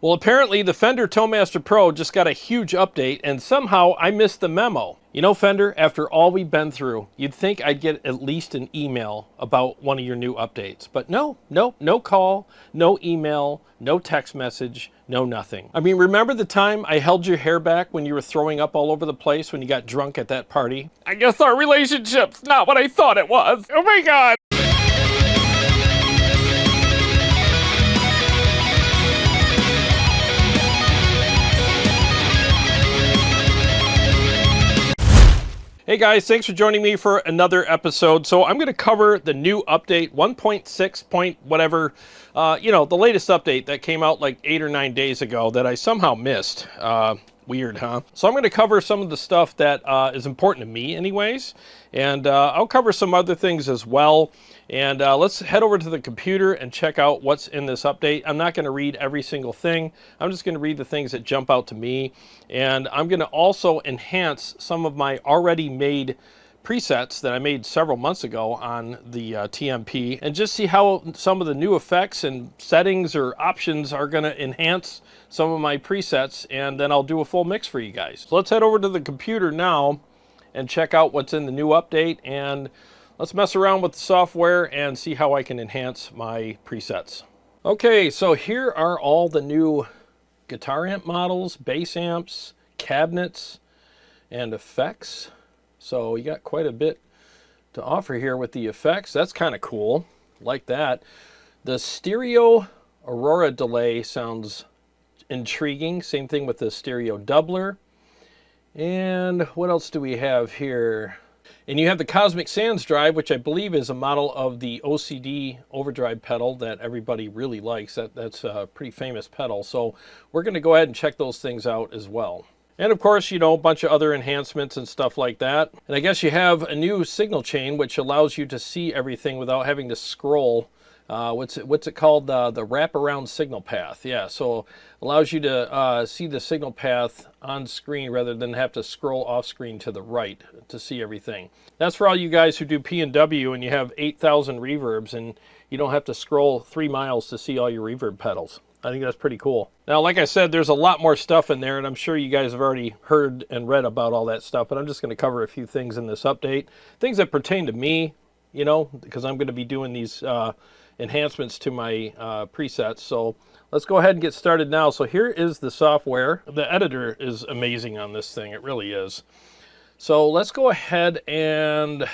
Well, apparently the Fender Toemaster Pro just got a huge update, and somehow I missed the memo. You know, Fender, after all we've been through, you'd think I'd get at least an email about one of your new updates. But no call, no email, no text message, no nothing. I mean, remember the time I held your hair back when you were throwing up all over the place when you got drunk at that party? I guess our relationship's not what I thought it was. Oh my God. Hey guys, thanks for joining me for another episode. So I'm going to cover the new update, 1.6 point whatever, you know, the latest update that came out like 8 or 9 days ago that I somehow missed. Weird, huh? So I'm going to cover some of the stuff that is important to me anyways, and I'll cover some other things as well. And let's head over to the computer and check out what's in this update. I'm not going to read every single thing. I'm just going to read the things that jump out to me. And I'm going to also enhance some of my already made presets that I made several months ago on the TMP, and just see how some of the new effects and settings or options are going to enhance some of my presets, and then I'll do a full mix for you guys. So let's head over to the computer now and check out what's in the new update, and let's mess around with the software and see how I can enhance my presets. Okay, so here are all the new guitar amp models, bass amps, cabinets, and effects. So you got quite a bit to offer here with the effects. That's kind of cool, like that. The stereo Aurora delay sounds intriguing. Same thing with the stereo doubler. And what else do we have here? And you have the Cosmic Sands drive, which I believe is a model of the OCD overdrive pedal that everybody really likes. That's a pretty famous pedal. So we're going to go ahead and check those things out as well. And of course, you know, a bunch of other enhancements and stuff like that. And I guess you have a new signal chain, which allows you to see everything without having to scroll. What's it called? The wraparound signal path. Yeah, so allows you to see the signal path on screen rather than have to scroll off screen to the right to see everything. That's for all you guys who do P&W and you have 8,000 reverbs and you don't have to scroll 3 miles to see all your reverb pedals. I think that's pretty cool. Now, like I said, there's a lot more stuff in there, and I'm sure you guys have already heard and read about all that stuff, but I'm just going to cover a few things in this update. Things that pertain to me, you know, because I'm going to be doing these enhancements to my presets. So let's go ahead and get started now. So here is the software. The editor is amazing on this thing. It really is. So let's go ahead and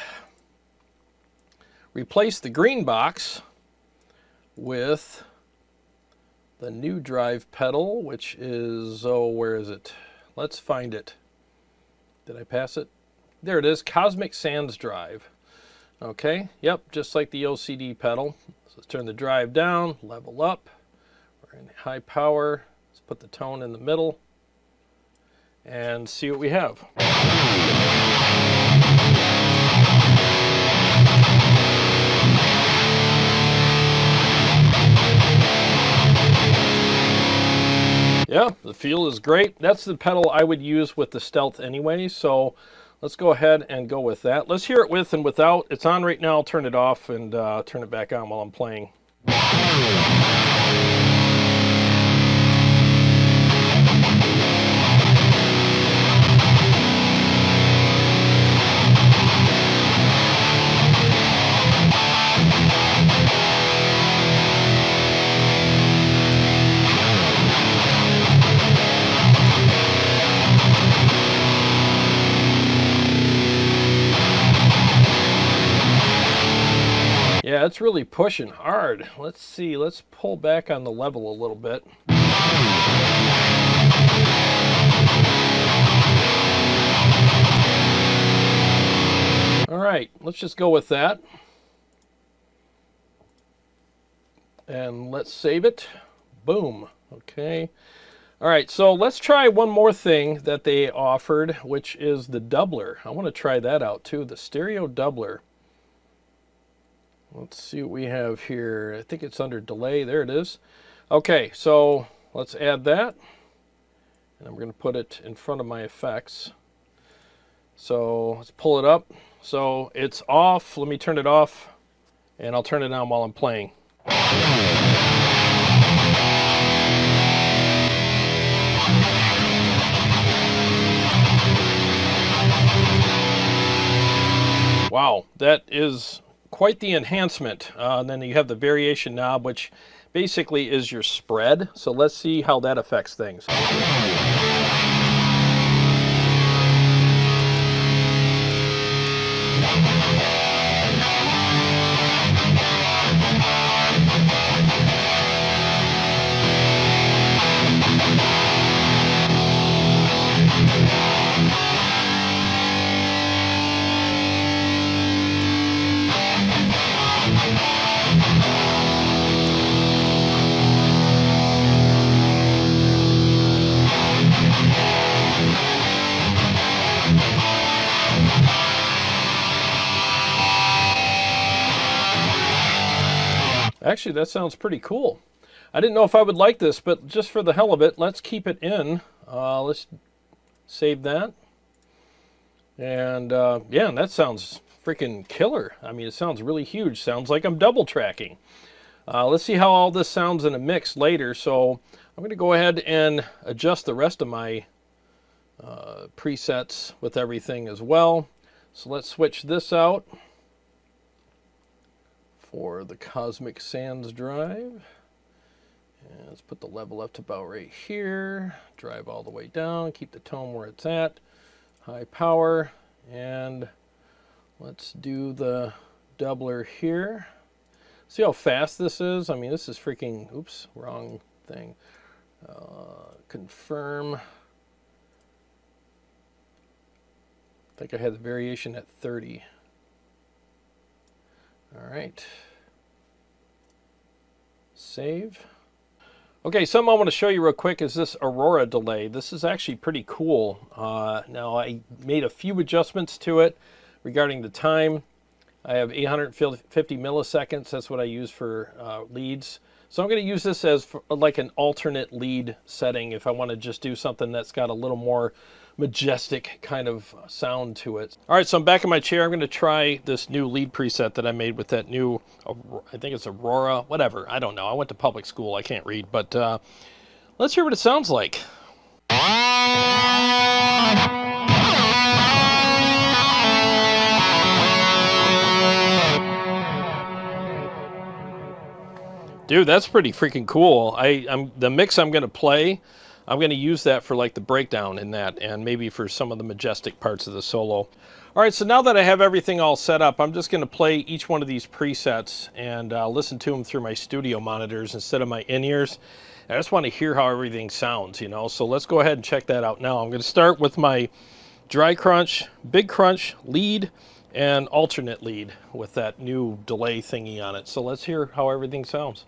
replace the green box with the new drive pedal, which is, oh, where is it? Let's find it. Did I pass it? There it is, Cosmic Sands drive. Okay, yep, just like the OCD pedal. So let's turn the drive down, level up. We're in high power. Let's put the tone in the middle and see what we have. Yeah, the feel is great. That's the pedal I would use with the Stealth anyway, so let's go ahead and go with that. Let's hear it with and without. It's on right now. I'll turn it off and turn it back on while I'm playing. Yeah, it's really pushing hard. Let's see, let's pull back on the level a little bit. All right, let's just go with that. And let's save it. Boom. Okay. All right, so let's try one more thing that they offered, which is the doubler. I want to try that out too, the stereo doubler. Let's see what we have here. I think it's under delay. There it is. Okay, so let's add that. And I'm going to put it in front of my effects. So let's pull it up. So it's off. Let me turn it off. And I'll turn it on while I'm playing. that is quite the enhancement. And then you have the variation knob, which basically is your spread. So let's see how that affects things. Actually, that sounds pretty cool. I didn't know if I would like this, but just for the hell of it, let's keep it in. Let's save that. And yeah, that sounds freaking killer. I mean, it sounds really huge. Sounds like I'm double tracking. Let's see how all this sounds in a mix later. So I'm going to go ahead and adjust the rest of my presets with everything as well. So let's switch this out for the Cosmic Sands drive. And let's put the level up to about right here. Drive all the way down. Keep the tone where it's at. High power. And let's do the doubler here. See how fast this is? I mean, this is freaking, oops, wrong thing. Confirm. I think I had the variation at 30. All right. Save. Okay, something I want to show you real quick is this Aurora delay. This is actually pretty cool. Now, I made a few adjustments to it regarding the time. I have 850 milliseconds. That's what I use for leads. So I'm going to use this as like an alternate lead setting if I want to just do something that's got a little more majestic kind of sound to it. All right, so I'm back in my chair. I'm going to try this new lead preset that I made with that new, I think it's Aurora, whatever. I don't know. I went to public school. I can't read, but let's hear what it sounds like. Dude, that's pretty freaking cool. The mix I'm going to play, I'm going to use that for like the breakdown in that and maybe for some of the majestic parts of the solo. All right, so now that I have everything all set up, I'm just going to play each one of these presets and listen to them through my studio monitors instead of my in-ears. I just want to hear how everything sounds, you know, so let's go ahead and check that out now. I'm going to start with my dry crunch, big crunch, lead, and alternate lead with that new delay thingy on it. So let's hear how everything sounds.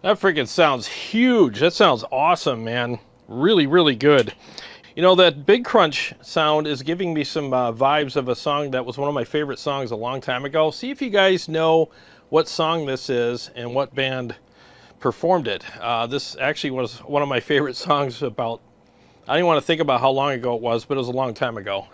That freaking sounds huge. That sounds awesome, man. Really, really good. You know, that big crunch sound is giving me some vibes of a song that was one of my favorite songs a long time ago. See if you guys know what song this is and what band performed it. This actually was one of my favorite songs about, I didn't want to think about how long ago it was, but it was a long time ago.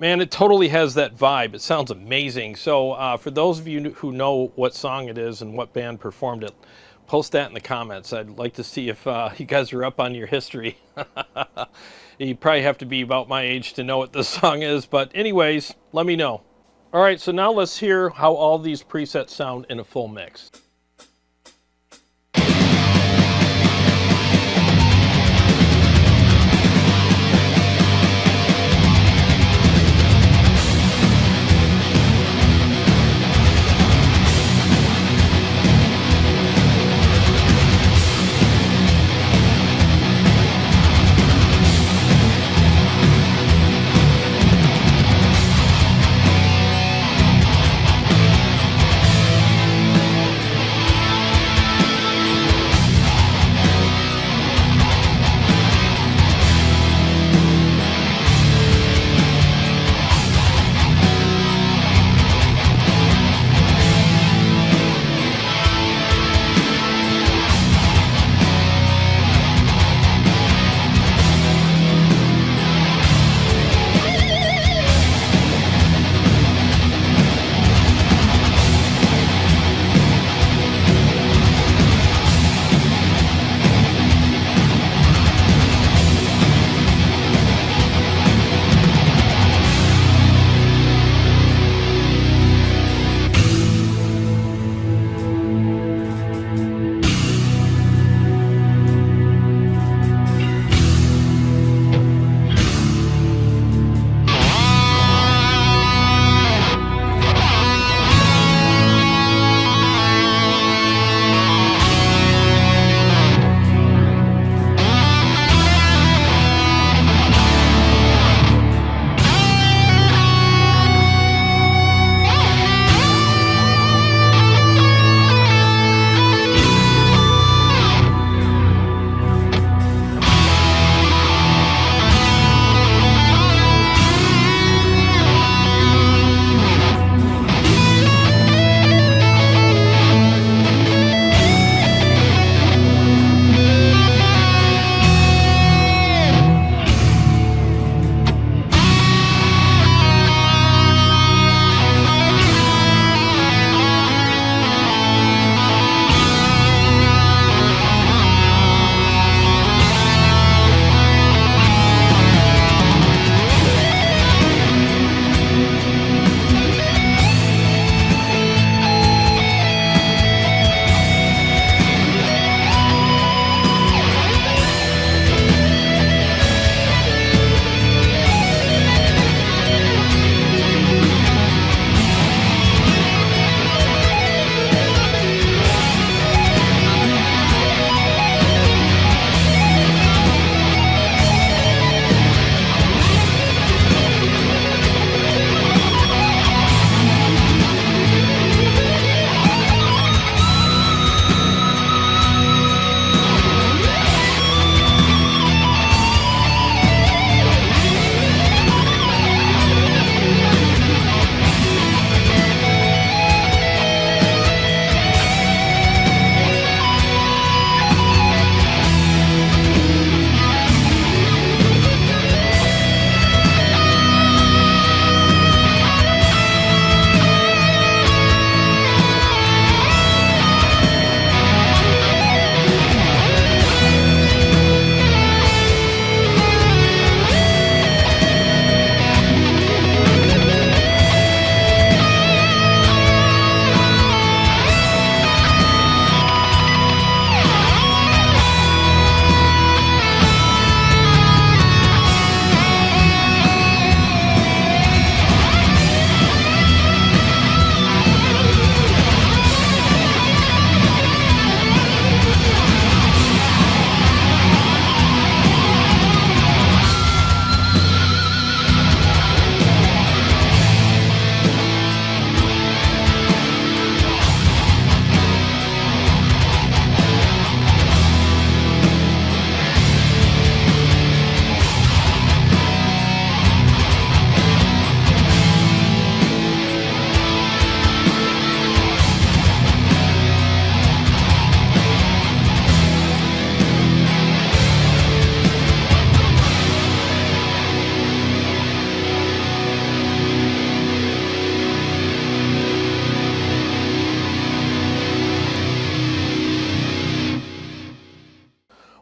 Man, it totally has that vibe. It sounds amazing. So for those of you who know what song it is and what band performed it, post that in the comments. I'd like to see if you guys are up on your history. You probably have to be about my age to know what this song is, but anyways, let me know. All right, so now let's hear how all these presets sound in a full mix.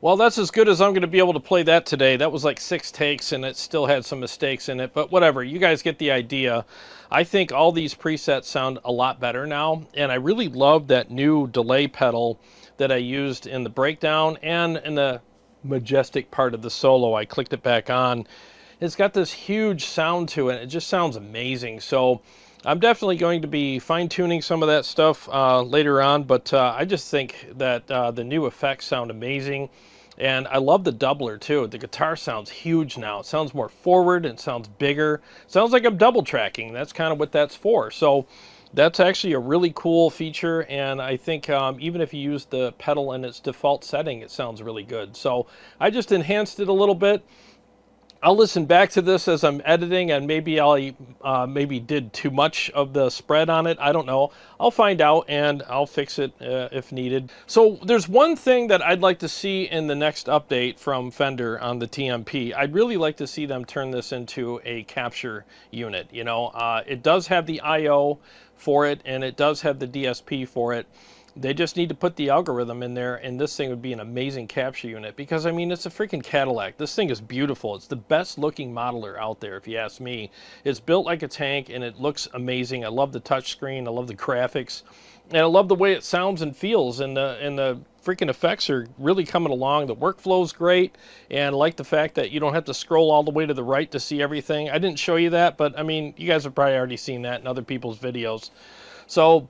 Well, that's as good as I'm going to be able to play that today. That was like 6 takes, and it still had some mistakes in it, but whatever. You guys get the idea. I think all these presets sound a lot better now, and I really love that new delay pedal that I used in the breakdown and in the majestic part of the solo. I clicked it back on. It's got this huge sound to it. It just sounds amazing. So I'm definitely going to be fine-tuning some of that stuff later on, but I just think that the new effects sound amazing. And I love the doubler too. The guitar sounds huge now. It sounds more forward, it sounds bigger. It sounds like I'm double tracking. That's kind of what that's for. So that's actually a really cool feature, and I think even if you use the pedal in its default setting, it sounds really good. So I just enhanced it a little bit. I'll listen back to this as I'm editing, and maybe I maybe did too much of the spread on it. I don't know. I'll find out, and I'll fix it if needed. So there's one thing that I'd like to see in the next update from Fender on the TMP. I'd really like to see them turn this into a capture unit. You know, it does have the I/O for it, and it does have the DSP for it. They just need to put the algorithm in there, and this thing would be an amazing capture unit, because I mean, it's a freaking Cadillac. This thing is beautiful. It's the best looking modeler out there, if you ask me. It's built like a tank, and it looks amazing. I love the touchscreen. I love the graphics, and I love the way it sounds and feels, and the freaking effects are really coming along. The workflow's great, and I like the fact that you don't have to scroll all the way to the right to see everything. I didn't show you that, but I mean, you guys have probably already seen that in other people's videos. So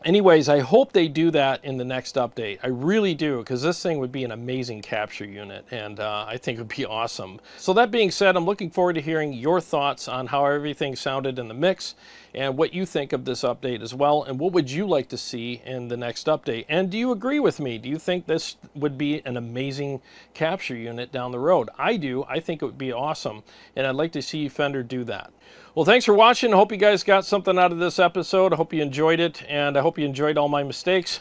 anyways, I hope they do that in the next update. I really do, because this thing would be an amazing capture unit, and I think it would be awesome. So that being said, I'm looking forward to hearing your thoughts on how everything sounded in the mix, and what you think of this update as well, and what would you like to see in the next update. And do you agree with me? Do you think this would be an amazing capture unit down the road? I do. I think it would be awesome, and I'd like to see Fender do that. Well, thanks for watching. I hope you guys got something out of this episode. I hope you enjoyed it, and I hope you enjoyed all my mistakes.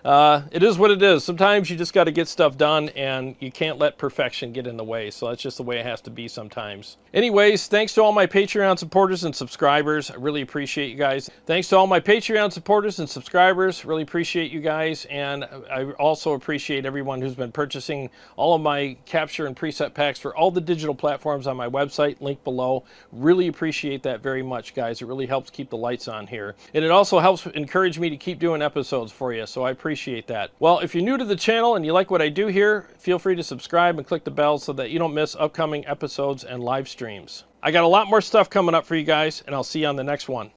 It is what it is. Sometimes you just got to get stuff done, and you can't let perfection get in the way. So that's just the way it has to be sometimes. Anyways, thanks to all my Patreon supporters and subscribers. I really appreciate you guys. Thanks to all my Patreon supporters and subscribers. Really appreciate you guys. And I also appreciate everyone who's been purchasing all of my capture and preset packs for all the digital platforms on my website, link below. Really appreciate that very much, guys. It really helps keep the lights on here. And it also helps encourage me to keep doing episodes for you. So I appreciate that. Well, if you're new to the channel and you like what I do here, feel free to subscribe and click the bell so that you don't miss upcoming episodes and live streams. I got a lot more stuff coming up for you guys, and I'll see you on the next one.